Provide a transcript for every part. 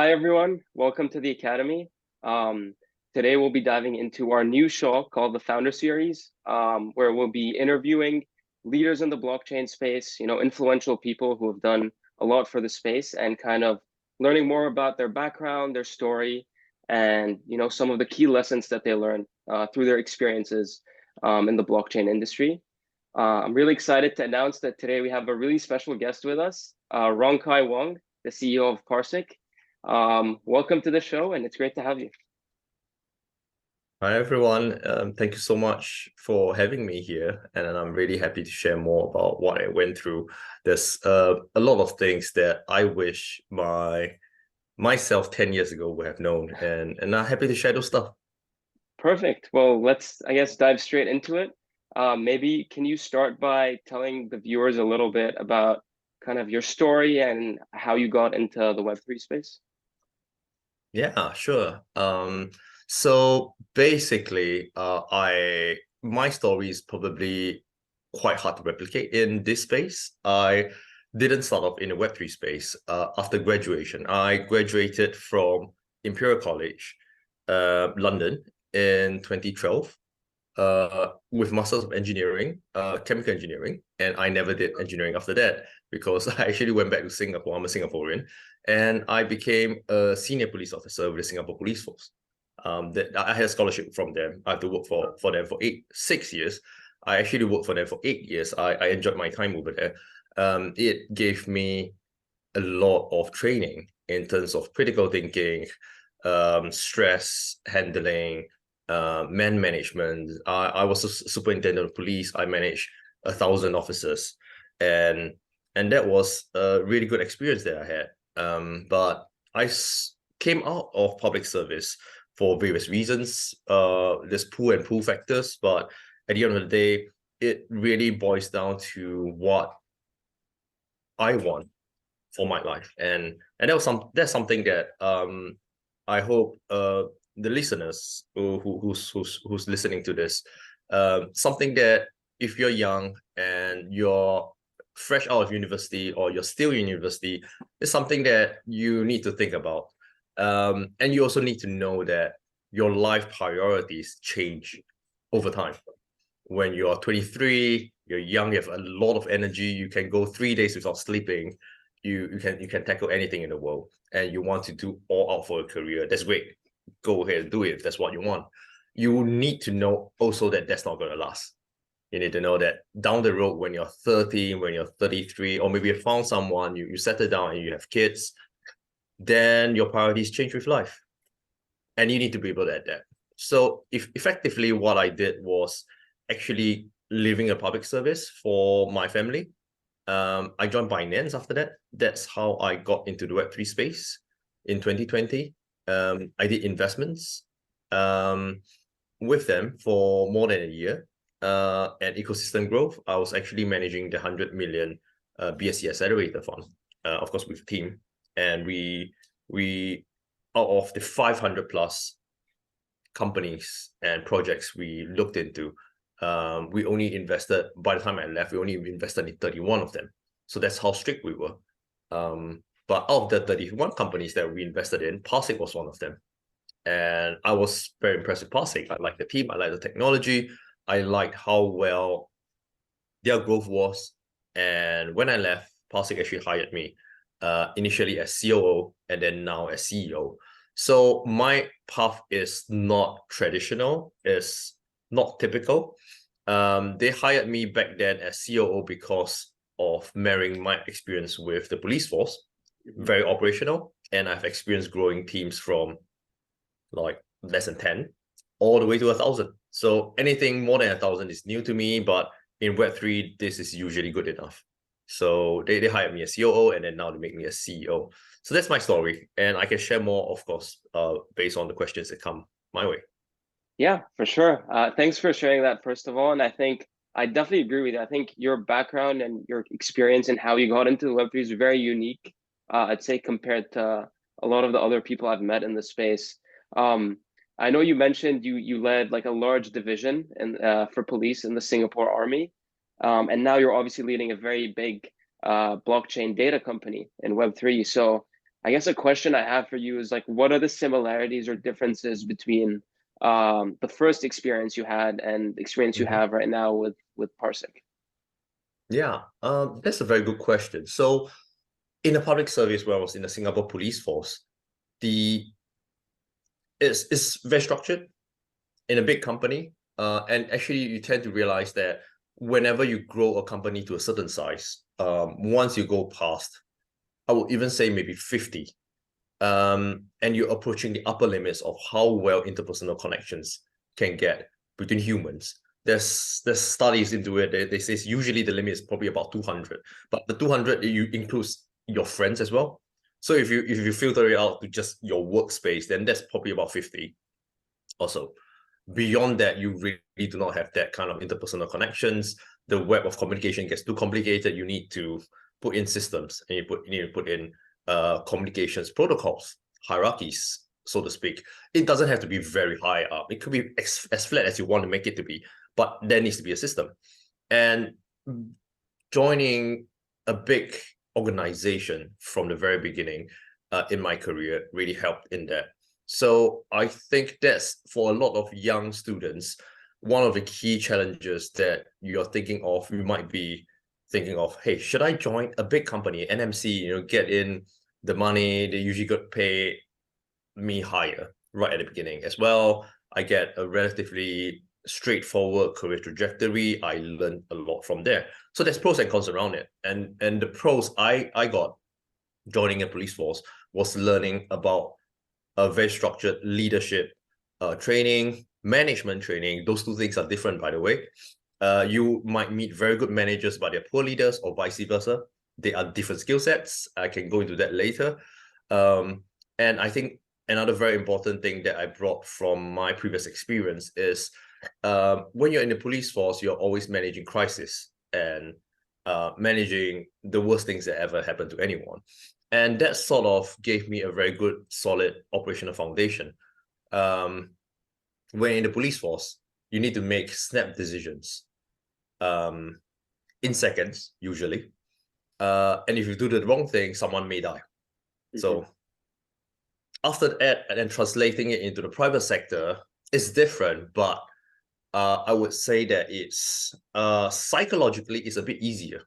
Hi, everyone. Welcome to the Academy. Um, Today, we'll be diving into our new show called the Founder Series, where we'll be interviewing leaders in the blockchain space, influential people who have done a lot for the space and kind of learning more about their background, their story, and, some of the key lessons that they learned through their experiences in the blockchain industry. I'm really excited to announce that today we have a really special guest with us, Rong Kai Wong, the CEO of PARSIQ. Welcome to the show, and it's great to have you. Hi everyone, thank you so much for having me here, and I'm really happy to share more about what I went through. There's a lot of things that I wish myself 10 years ago would have known, and I'm happy to share those stuff. Perfect. Well, let's, I guess, dive straight into it. Maybe can you start by telling the viewers a little bit about kind of your story and how you got into the Web3 space? Yeah, sure. So basically, my story is probably quite hard to replicate in this space. I didn't start off in the Web3 space. After graduation, I graduated from Imperial College, London in 2012, with Masters of Engineering, Chemical Engineering, and I never did engineering after that because I actually went back to Singapore. I'm a Singaporean, and I became a senior police officer with the Singapore Police Force. That I had a scholarship from them. I had to work for them for 6 years. I actually worked for them for 8 years. I enjoyed my time over there. It gave me a lot of training in terms of critical thinking, stress handling, man management. I was a superintendent of police. I managed 1,000 officers, and that was a really good experience that I had. But came out of public service for various reasons. There's pull and pull factors, but at the end of the day, it really boils down to what I want for my life, and that's something that I hope the listeners who's listening to this, something that if you're young and you're fresh out of university or you're still in university, it's something that you need to think about. And you also need to know that your life priorities change over time. When you're 23, you're young, you have a lot of energy, you can go 3 days without sleeping, you can tackle anything in the world, and you want to do all out for a career. That's great. Go ahead and do it if that's what you want. You need to know also that that's not going to last. You need to know that down the road, when you're 30, when you're 33, or maybe you found someone, you settle down and you have kids, then your priorities change with life, and you need to be able to adapt. So if effectively what I did was actually living a public service for my family. I joined Binance after that. That's how I got into the Web3 space in 2020. I did investments with them for more than a year. And ecosystem growth, I was actually managing the 100 million BSC Accelerator Fund, of course, with a team. And we out of the 500 plus companies and projects we looked into, we only invested, by the time I left, we only invested in 31 of them. So that's how strict we were. But out of the 31 companies that we invested in, PARSIQ was one of them. And I was very impressed with PARSIQ. I liked the team, I liked the technology, I liked how well their growth was. And when I left, PARSIQ actually hired me, initially as COO and then now as CEO. So my path is not traditional, it's not typical. They hired me back then as COO because of marrying my experience with the police force, very operational, and I've experienced growing teams from like less than 10 all the way to 1,000. So anything more than 1,000 is new to me, but in Web3, this is usually good enough. So they hired me as COO, and then now they make me a CEO. So that's my story, and I can share more, of course, based on the questions that come my way. Yeah, for sure. Thanks for sharing that, first of all. And I think I definitely agree with you. I think your background and your experience and how you got into the Web3 is very unique, I'd say, compared to a lot of the other people I've met in the space. Um, I know you mentioned you led like a large division for police in the Singapore Army. And now you're obviously leading a very big blockchain data company in Web3. So I guess a question I have for you is like, what are the similarities or differences between the first experience you had and the experience you Mhm. have right now with PARSIQ? Yeah, that's a very good question. So in the public service where I was in the Singapore Police Force, the it's very structured in a big company. And actually you tend to realize that whenever you grow a company to a certain size, once you go past, I would even say maybe 50, and you're approaching the upper limits of how well interpersonal connections can get between humans. There's studies into it. They say usually the limit is probably about 200, but the 200 you includes your friends as well. So if you filter it out to just your workspace, then that's probably about 50 or so. Beyond that, you really do not have that kind of interpersonal connections. The web of communication gets too complicated. You need to put in systems, and you need to put in communications protocols, hierarchies, so to speak. It doesn't have to be very high up. It could be as flat as you want to make it to be, but there needs to be a system. And joining a big organization from the very beginning in my career really helped in that. So I think that's for a lot of young students, one of the key challenges that you're thinking of, you might be thinking of, hey, should I join a big company, NMC, get in the money, they usually got pay me higher right at the beginning as well. I get a relatively straightforward career trajectory. I learned a lot from there. So there's pros and cons around it. And the pros I got joining a police force was learning about a very structured leadership training, management training. Those two things are different, by the way. You might meet very good managers, but they're poor leaders, or vice versa. They are different skill sets. I can go into that later. Um, and I think another very important thing that I brought from my previous experience is when you're in the police force, you're always managing crisis and managing the worst things that ever happened to anyone. And that sort of gave me a very good, solid operational foundation. Um, when in the police force, you need to make snap decisions um, in seconds, usually. And if you do the wrong thing, someone may die. Mm-hmm. So after that, and then translating it into the private sector is different, but I would say that it's psychologically it's a bit easier.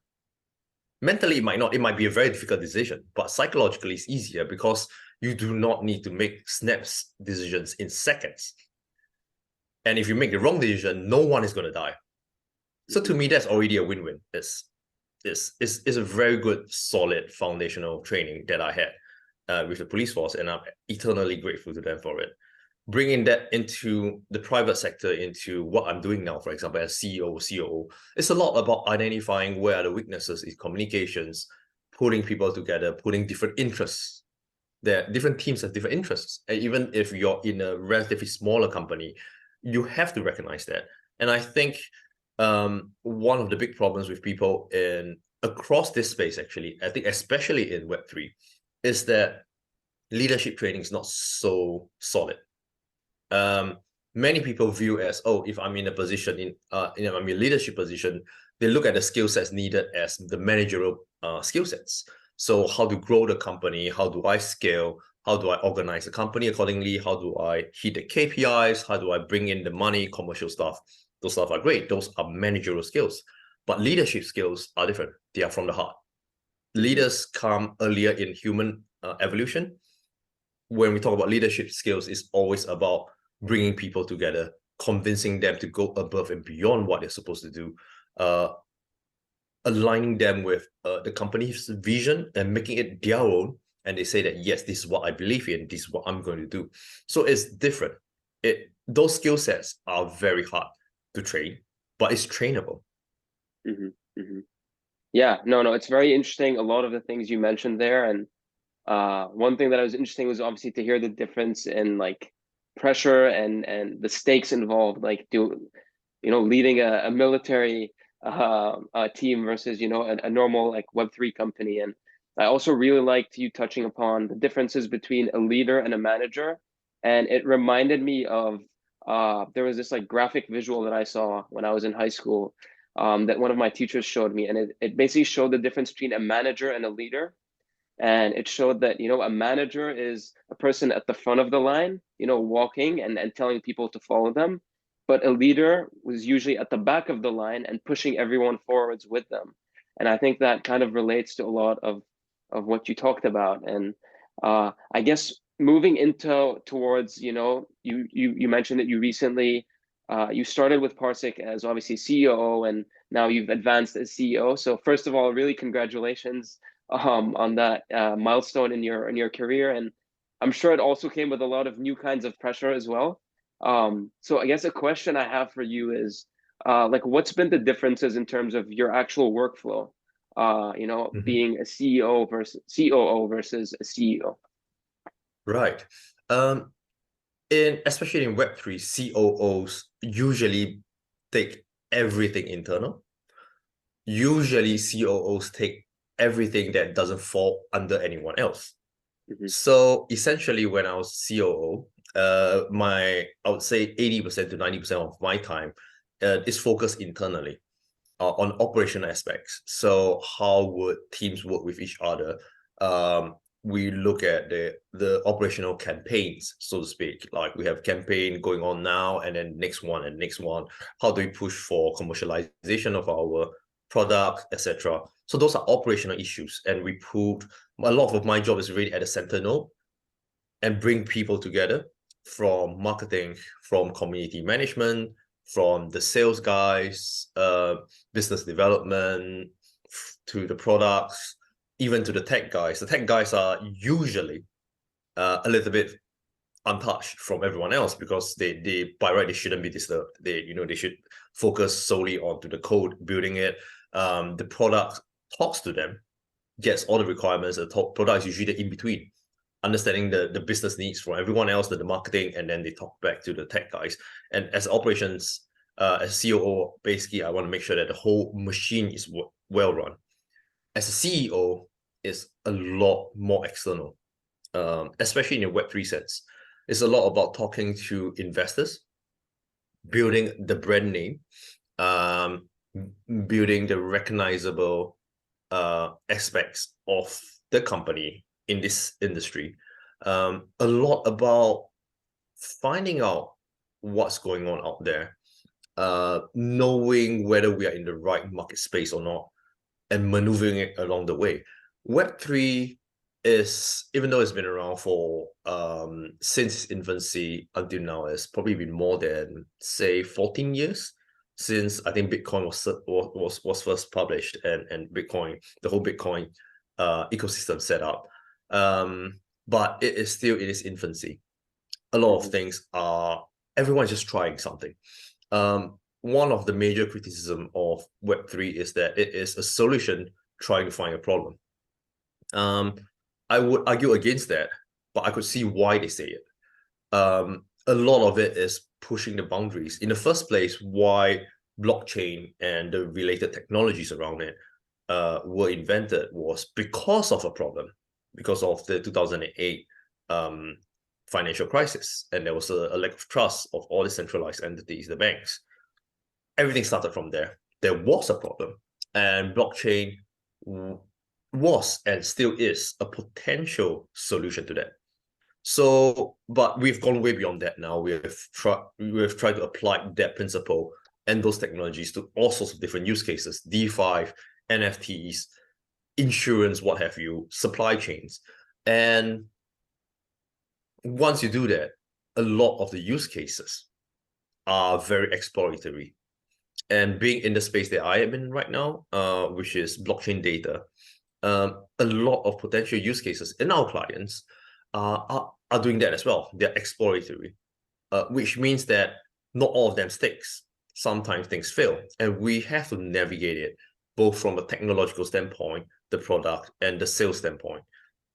Mentally, it might not. It might be a very difficult decision, but psychologically, it's easier because you do not need to make snaps decisions in seconds. And if you make the wrong decision, no one is going to die. So to Mm-hmm. me, that's already a win-win. It's a very good, solid foundational training that I had with the police force, and I'm eternally grateful to them for it. Bringing that into the private sector, into what I'm doing now, for example, as CEO, COO, it's a lot about identifying where are the weaknesses in communications, putting people together, putting different interests. There, different teams have different interests, and even if you're in a relatively smaller company, you have to recognize that. And I think one of the big problems with people in across this space, actually, I think especially in Web3, is that leadership training is not so solid. um, Many people view as, oh, if I'm in a position I'm in a leadership position, they look at the skill sets needed as the managerial skill sets. So how to grow the company, how do I scale, how do I organize the company accordingly, how do I hit the KPIs, how do I bring in the money, commercial stuff. Those stuff are great. Those are managerial skills. But leadership skills are different. They are from the heart. Mm-hmm. Leaders come earlier in human evolution. When we talk about leadership skills, it's always about bringing people together, convincing them to go above and beyond what they're supposed to do, uh, aligning them with the company's vision and making it their own. And they say that, yes, this is what I believe in, this is what I'm going to do. So it's different. Those skill sets are very hard to train, but it's trainable. Mm-hmm. Mm-hmm. Yeah, no, it's very interesting. A lot of the things you mentioned there, and one thing that was interesting was obviously to hear the difference in like pressure and the stakes involved, like leading a military team versus a normal like Web3 company. And I also really liked you touching upon the differences between a leader and a manager. And it reminded me of there was this like graphic visual that I saw when I was in high school, that one of my teachers showed me, and it basically showed the difference between a manager and a leader. And it showed that, a manager is a person at the front of the line, walking and telling people to follow them. But a leader was usually at the back of the line and pushing everyone forwards with them. And I think that kind of relates to a lot of what you talked about. And I guess moving into towards, you mentioned that you recently you started with PARSIQ as obviously CEO, and now you've advanced as CEO. So first of all, really congratulations on that milestone in your career, and I'm sure it also came with a lot of new kinds of pressure as well. So I guess a question I have for you is, like, what's been the differences in terms of your actual workflow? Mhm. Being a CEO versus COO versus a CEO. Right. Um, in especially in Web3, COOs usually take everything internal. Usually COOs take everything that doesn't fall under anyone else. Hmm. So essentially, when I was COO, I would say 80% to 90% of my time is focused internally on operational aspects. So how would teams work with each other? We look at the operational campaigns, so to speak. Like we have campaign going on now, and then next one and next one. How do we push for commercialization of our product, etc.? So those are operational issues, and we put a lot of my job is really at the center node and bring people together from marketing, from community management, from the sales guys, business development, to the products, even to the tech guys. The tech guys are usually a little bit untouched from everyone else because they by right they shouldn't be disturbed. They should focus solely onto the code, building it. The product talks to them, gets all the requirements. The product is usually in between, understanding the business needs from everyone else, the marketing, and then they talk back to the tech guys. And as operations, as COO, basically, I want to make sure that the whole machine is well run. As a CEO, it's a lot more external, especially in a Web3 sense. It's a lot about talking to investors, building the brand name, um, building the recognizable aspects of the company in this industry. A lot about finding out what's going on out there, knowing whether we are in the right market space or not, and maneuvering it along the way. Web3 is, even though it's been around for since its infancy until now, it's probably been more than say 14 years since I think Bitcoin was first published, and Bitcoin, the whole Bitcoin ecosystem set up. But it is still in its infancy. A lot of Hmm. things are, everyone's just trying something. One of the major criticism of Web3 is that it is a solution trying to find a problem. Um, I would argue against that, but I could see why they say it. A lot of it is pushing the boundaries. In the first place, why blockchain and the related technologies around it were invented was because of a problem, because of the 2008 um, financial crisis. And there was a lack of trust of all the centralized entities, the banks. Everything started from there. There was a problem, and blockchain was and still is a potential solution to that. So, but we've gone way beyond that now. We've tried to apply that principle and those technologies to all sorts of different use cases: DeFi, NFTs, insurance, what have you, supply chains. And once you do that, a lot of the use cases are very exploratory. And being in the space that I am in right now, which is blockchain data, a lot of potential use cases in our clients are doing that as well. They're exploratory, which means that not all of them sticks. Sometimes things fail, and we have to navigate it both from a technological standpoint, the product, and the sales standpoint.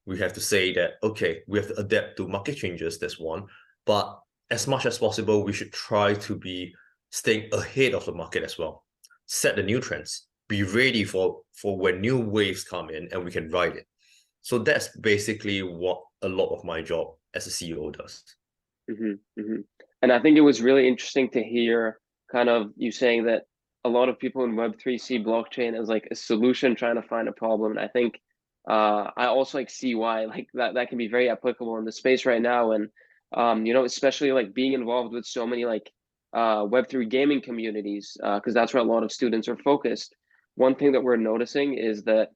We have to say that, okay, we have to adapt to market changes, that's one. But as much as possible, we should try to be staying ahead of the market as well. Set the new trends. Be ready for when new waves come in and we can ride it. So that's basically what a lot of my job as a CEO does. Hmm. Hmm. And I think it was really interesting to hear kind of you saying that a lot of people in Web3 see blockchain as like a solution trying to find a problem. And I think I also like see why like that can be very applicable in the space right now. And you know, especially like being involved with so many like Web3 gaming communities, because that's where a lot of students are focused. One thing that we're noticing is that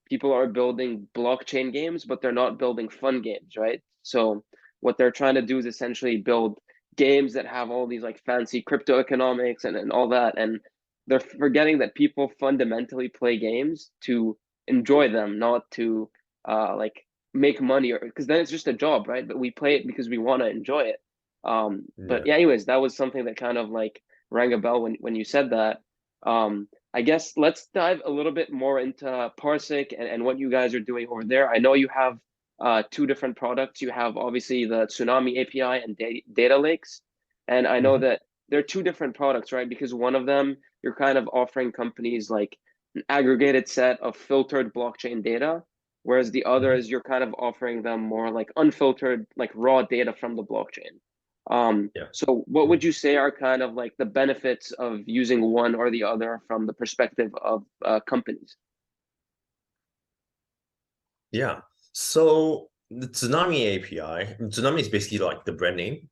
people are building blockchain games, but they're not building fun games, right? So what they're trying to do is essentially build games that have all these like fancy crypto economics and all that. And they're forgetting that people fundamentally play games to enjoy them, not to like make money, or because then it's just a job, right? But we play it because we want to enjoy it. But Yeah. yeah, anyways, that was something that kind of like rang a bell when you said that. I guess let's dive a little bit more into PARSIQ and what you guys are doing over there. I know you have two different products. You have obviously the Tsunami API and data lakes, and I know Mhm. that they're two different products, right? Because one of them you're kind of offering companies like an aggregated set of filtered blockchain data, whereas the other Mhm. is you're kind of offering them more like unfiltered, like raw data from the blockchain. Yeah. So what Mhm. would you say are kind of like the benefits of using one or the other from the perspective of companies? Yeah. So the Tsunami API, Tsunami is basically like the brand name.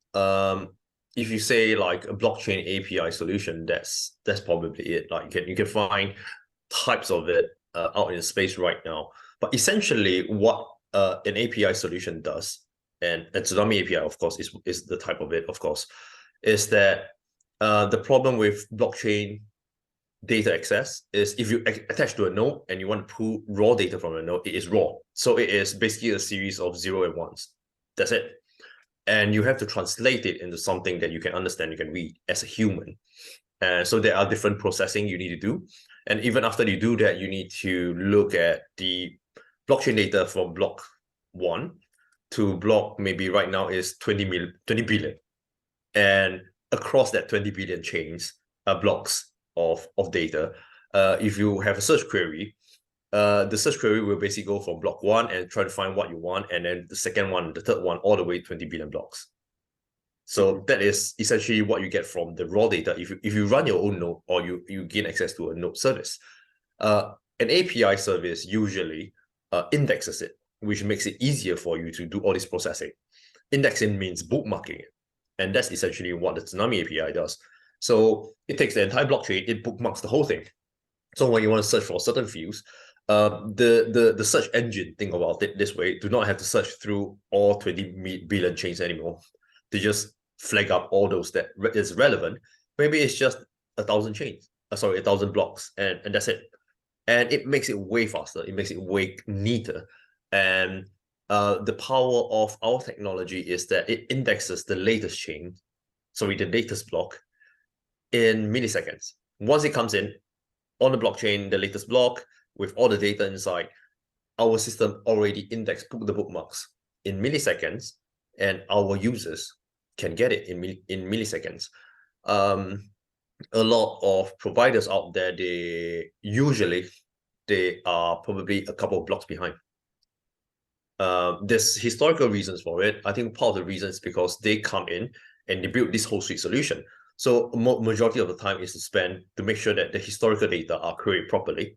If you say like a blockchain API solution, that's probably it. Like you can find types of it out in the space right now. But essentially, what an API solution does, and a Tsunami API, of course, is the type of it, of course, is that the problem with blockchain data access is if you attach to a node and you want to pull raw data from a node, it is raw. So it is basically a series of zero and ones. That's it. And you have to translate it into something that you can understand, you can read as a human. And so there are different processing you need to do. And even after you do that, you need to look at the blockchain data from block one to block maybe right now is 20 billion. And across that 20 billion chains, blocks of data, if you have a search query, the search query will basically go from block one and try to find what you want, and then the second one, the third one, all the way 20 billion blocks. Mhm. So that is essentially what you get from the raw data. If you run your own node or you gain access to a node service, an API service usually indexes it, which makes it easier for you to do all this processing. Indexing means bookmarking it, and that's essentially what the Tsunami API does. So it takes the entire blockchain, it bookmarks the whole thing. So when you want to search for certain fields, the search engine, think about it this way, do not have to search through all 20 billion chains anymore. They just flag up all those that is relevant. Maybe it's just 1,000 chains, sorry, 1,000 blocks, and that's it. And it makes it way faster. It makes it way neater. And the power of our technology is that it indexes the latest chain, sorry, the latest block in milliseconds. Once it comes in on the blockchain, the latest block with all the data inside, our system already indexed the bookmarks in milliseconds, and our users can get it in milliseconds. Um, a lot of providers out there, they are probably a couple of blocks behind. There's historical reasons for it. I think part of the reason is because they come in and they build this whole suite solution. So majority of the time is to spend to make sure that the historical data are queried properly.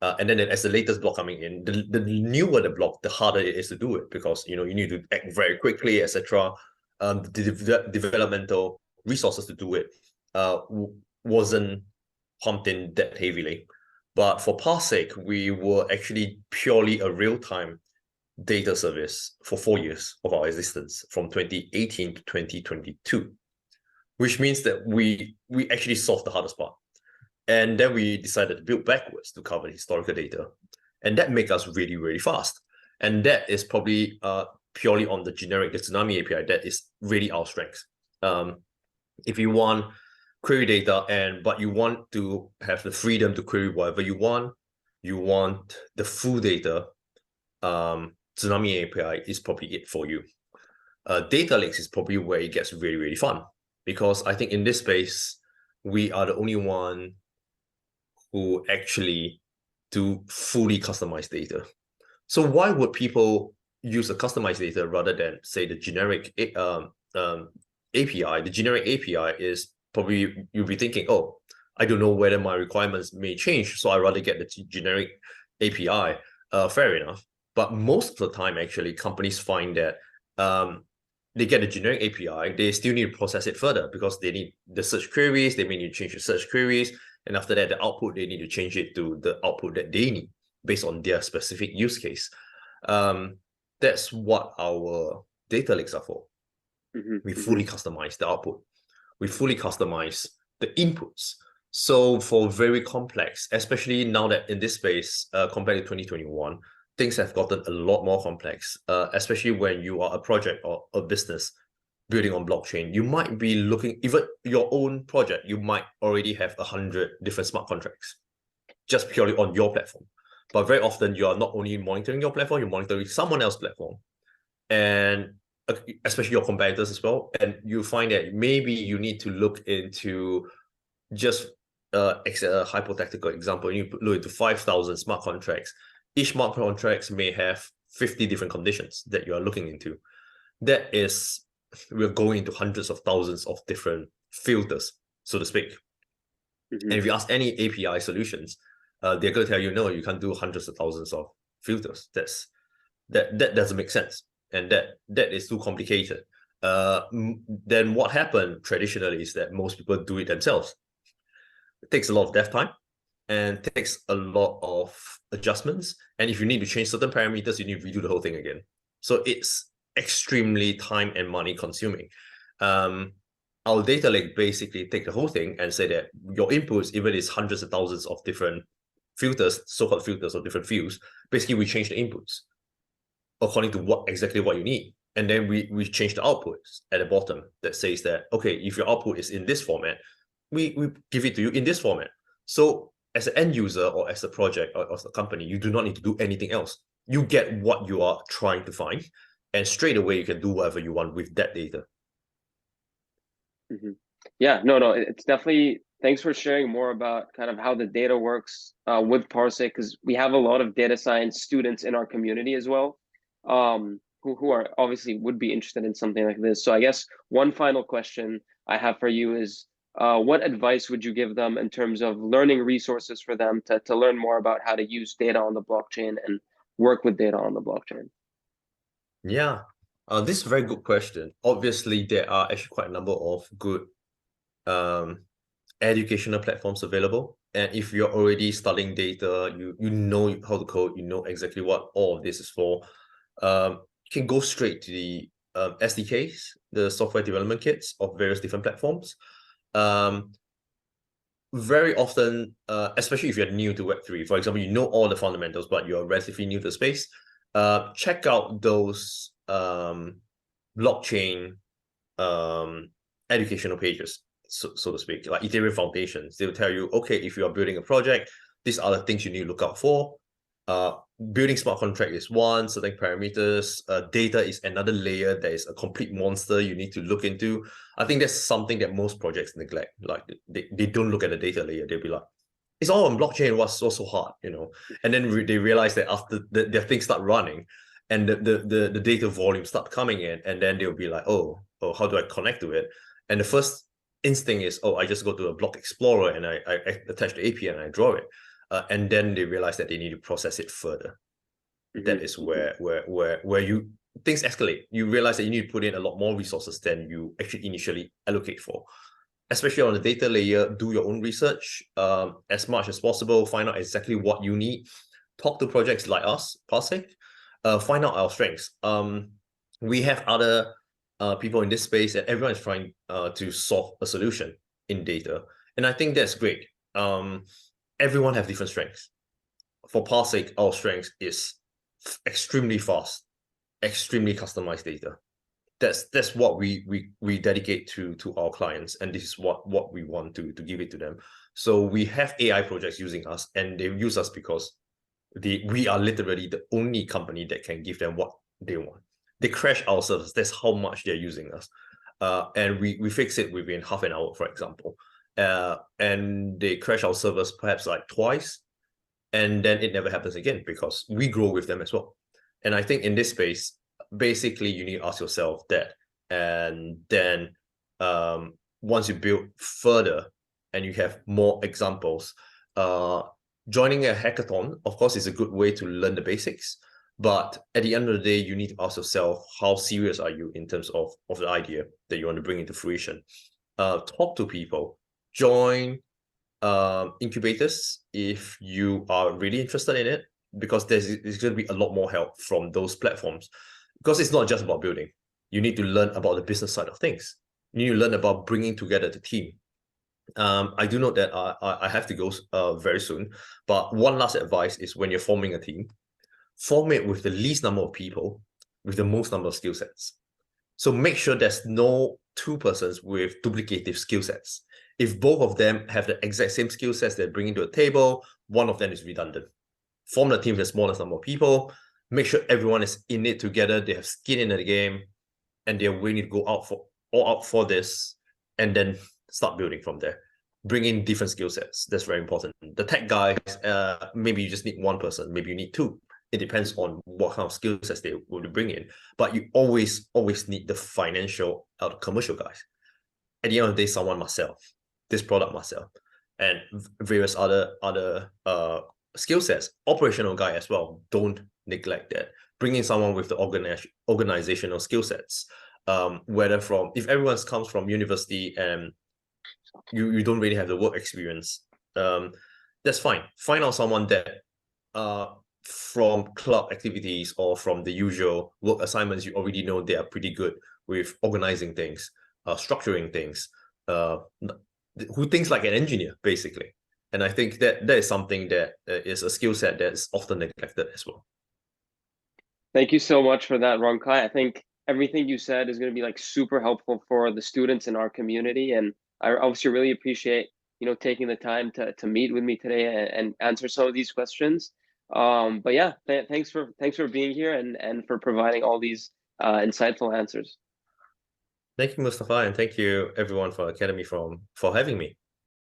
And then as the latest block coming in, the newer the block, the harder it is to do it because you need to act very quickly, etc. The developmental resources to do it wasn't pumped in that heavily. But for PARSIQ, we were actually purely a real-time data service for 4 years of our existence, from 2018 to 2022, which means that we actually solved the hardest part. And then we decided to build backwards to cover historical data. And that makes us really, really fast. And that is probably purely on the Tsunami API. That is really our strength. If you want query data but you want to have the freedom to query whatever you want the full data, Tsunami API is probably it for you. Data lakes is probably where it gets really, really fun because I think in this space, we are the only one who actually do fully customized data. So why would people use a customized data rather than say the generic API? The generic API is probably you'll be thinking, oh, I don't know whether my requirements may change, so I rather get the generic API. Fair enough. But most of the time, actually, companies find that they get a generic API, they still need to process it further because they need the search queries, they may need to change the search queries, and after that, the output, they need to change it to the output that they need based on their specific use case. That's what our data lakes are for. We fully customize the output. We fully customize the inputs. So for very complex, especially now that in this space, compared to 2021, things have gotten a lot more complex, especially when you are a project or a business building on blockchain. You might be looking, even your own project, you might already have 100 different smart contracts just purely on your platform. But very often you are not only monitoring your platform, you're monitoring someone else's platform. And especially your competitors as well. And you find that maybe you need to look into just a hypothetical example, you look into 5,000 smart contracts. Each smart contracts may have 50 different conditions that you are looking into. That is, we're going into hundreds of thousands of different filters, so to speak. And if you ask any API solutions, they're going to tell you, no, you can't do hundreds of thousands of filters. That doesn't make sense. And that is too complicated. Then what happened traditionally is that most people do it themselves. It takes a lot of dev time and takes a lot of adjustments. And if you need to change certain parameters, you need to redo the whole thing again. So it's extremely time and money consuming. Our data lake basically take the whole thing and say that your inputs, even is hundreds of thousands of different filters, so-called filters of different fields, basically we change the inputs according to exactly what you need. And then we change the outputs at the bottom that says that, okay, if your output is in this format, we give it to you in this format. So as an end user or as a project or as a company, you do not need to do anything else. You get what you are trying to find, and straight away you can do whatever you want with that data. Yeah, no, it's definitely, thanks for sharing more about kind of how the data works with PARSIQ, because we have a lot of data science students in our community as well, who are obviously would be interested in something like this. So I guess one final question I have for you is, what advice would you give them in terms of learning resources for them to learn more about how to use data on the blockchain and work with data on the blockchain? Yeah, this is a very good question. Obviously, there are actually quite a number of good educational platforms available. And if you're already studying data, you know how to code, you know exactly what all of this is for. You can go straight to the SDKs, the software development kits of various different platforms. Very often, especially if you're new to Web3, for example, you know all the fundamentals, but you're relatively new to the space, check out those blockchain educational pages, so to speak, like Ethereum Foundations. They will tell you, okay, if you are building a project, these are the things you need to look out for. Building smart contract is one, certain parameters. Data is another layer that is a complete monster you need to look into. I think that's something that most projects neglect. Like they don't look at the data layer. They'll be like, it's all on blockchain. What's so hard, you know? And then they realize that after their things start running, and the data volume start coming in, and then they'll be like, oh, how do I connect to it? And the first instinct is, oh, I just go to a block explorer and I attach the API and I draw it. And then they realize that they need to process it further. That is where you things escalate. You realize that you need to put in a lot more resources than you actually initially allocate for. Especially on the data layer, do your own research as much as possible. Find out exactly what you need. Talk to projects like us, PARSIQ. Find out our strengths. We have other people in this space, and everyone is trying to solve a solution in data, and I think that's great. Everyone have different strengths. For PARSIQ, our strength is extremely fast, extremely customized data. That's what we dedicate to our clients, and this is what we want to give it to them. So we have AI projects using us, and they use us because we are literally the only company that can give them what they want. They crash our servers. That's how much they're using us. And we fix it within half an hour, for example. And they crash our servers perhaps like twice, and then it never happens again because we grow with them as well. And I think in this space, basically you need to ask yourself that, and then once you build further and you have more examples, Joining a hackathon, of course, is a good way to learn the basics. But at the end of the day, you need to ask yourself, how serious are you in terms of the idea that you want to bring into fruition? Talk to people, join incubators if you are really interested in it, because there's going to be a lot more help from those platforms. Because it's not just about building. You need to learn about the business side of things. You need to learn about bringing together the team. I do know that I have to go very soon, but one last advice is when you're forming a team, form it with the least number of people, with the most number of skill sets. So make sure there's no two persons with duplicative skill sets. If both of them have the exact same skill sets they're bringing to the table, one of them is redundant. Form the team with the smallest number of people. Make sure everyone is in it together. They have skin in the game, and they're willing to go out for this, and then start building from there. Bring in different skill sets. That's very important. The tech guys, maybe you just need one person. Maybe you need two. It depends on what kind of skill sets they will bring in. But you always need the financial or the commercial guys. At the end of the day, someone must sell. This product must sell. And various other skill sets. Operational guy as well. Don't neglect that. Bring in someone with the organizational skill sets. Whether from, if everyone comes from university and you don't really have the work experience, that's fine. Find out someone that from club activities or from the usual work assignments, you already know they are pretty good with organizing things, structuring things, who thinks like an engineer, basically. And I think that is something that is a skill set that's often neglected as well. Thank you so much for that, Rong Kai. I think everything you said is going to be like super helpful for the students in our community, and I obviously really appreciate taking the time to meet with me today and answer some of these questions. But yeah, thanks for being here and for providing all these insightful answers. Thank you, Mustafa, and thank you everyone for Academy for having me.